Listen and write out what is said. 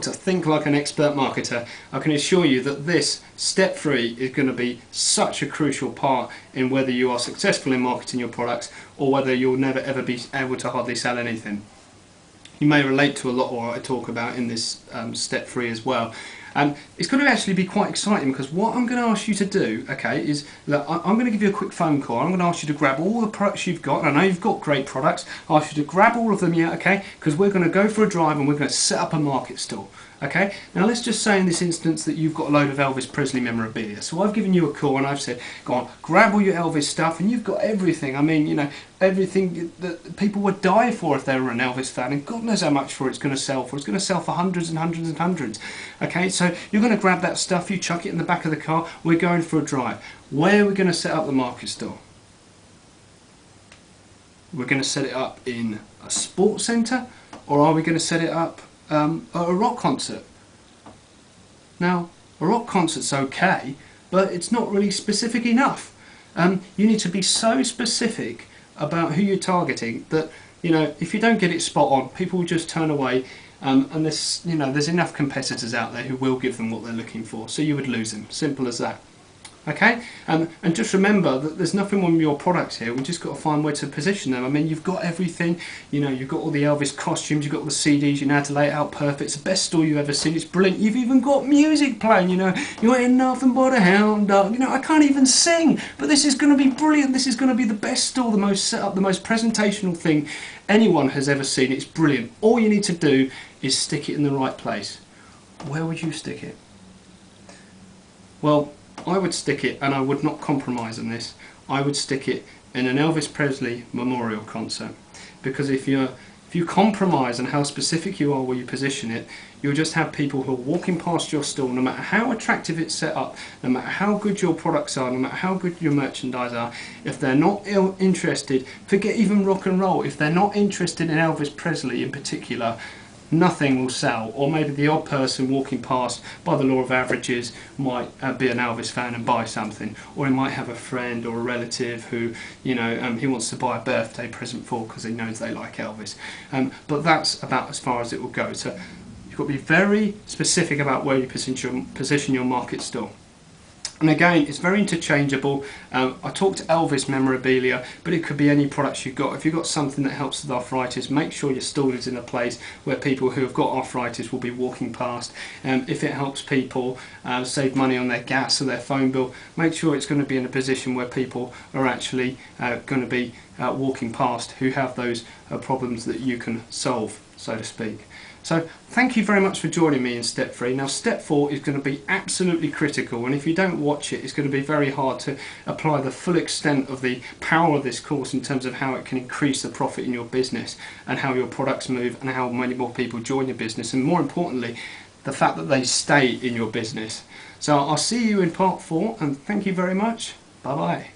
to think like an expert marketer, I can assure you that this step 3 is going to be such a crucial part in whether you are successful in marketing your products or whether you'll never ever be able to hardly sell anything. You may relate to a lot of what I talk about in this step 3 as well. It's going to actually be quite exciting, because what I'm going to ask you to do, okay, is that I'm going to give you a quick phone call. I'm going to ask you to grab all the products you've got. I know you've got great products. I'll ask you to grab all of them, yeah, okay, because we're going to go for a drive and we're going to set up a market stall. Okay, now let's just say in this instance that you've got a load of Elvis Presley memorabilia. So I've given you a call and I've said, go on, grab all your Elvis stuff, and you've got everything. I mean, you know, everything that people would die for if they were an Elvis fan, and God knows how much for it's going to sell for. It's going to sell for hundreds and hundreds and hundreds. Okay, so you're going to grab that stuff, you chuck it in the back of the car, we're going for a drive. Where are we going to set up the market stall? We're going to set it up in a sports centre, or are we going to set it up at a rock concert? Now, a rock concert's okay, but it's not really specific enough. You need to be so specific about who you're targeting that, you know, if you don't get it spot on, people will just turn away. And there's, you know, there's enough competitors out there who will give them what they're looking for, so you would lose them. Simple as that. Okay, and just remember that there's nothing wrong with your products here. We've just got to find where to position them. I mean, you've got everything. You know, you've got all the Elvis costumes, you've got all the CDs, you know how to lay it out perfect. It's the best store you've ever seen. It's brilliant. You've even got music playing. You know, you ain't nothing but a hound dog. You know, I can't even sing, but this is going to be brilliant. This is going to be the best store, the most set up, the most presentational thing anyone has ever seen. It's brilliant. All you need to do is stick it in the right place. Where would you stick it? Well, I would stick it, and I would not compromise on this, I would stick it in an Elvis Presley memorial concert. Because if you compromise on how specific you are where you position it, you'll just have people who are walking past your stall, no matter how attractive it's set up, no matter how good your products are, no matter how good your merchandise are, if they're not interested, forget even rock and roll, if they're not interested in Elvis Presley in particular, nothing will sell. Or maybe the odd person walking past, by the law of averages, might be an Elvis fan and buy something, or he might have a friend or a relative who, you know, he wants to buy a birthday present for because he knows they like Elvis. But that's about as far as it will go. So you've got to be very specific about where you position your market stall. And again, it's very interchangeable. I talked Elvis memorabilia, but it could be any products you've got. If you've got something that helps with arthritis, make sure your stall is in a place where people who have got arthritis will be walking past. If it helps people save money on their gas or their phone bill, make sure it's going to be in a position where people are actually going to be walking past who have those problems that you can solve, so to speak. So thank you very much for joining me in step 3. Now step 4 is going to be absolutely critical, and if you don't watch it, it's going to be very hard to apply the full extent of the power of this course in terms of how it can increase the profit in your business and how your products move and how many more people join your business, and more importantly, the fact that they stay in your business. So I'll see you in part 4, and thank you very much. Bye bye.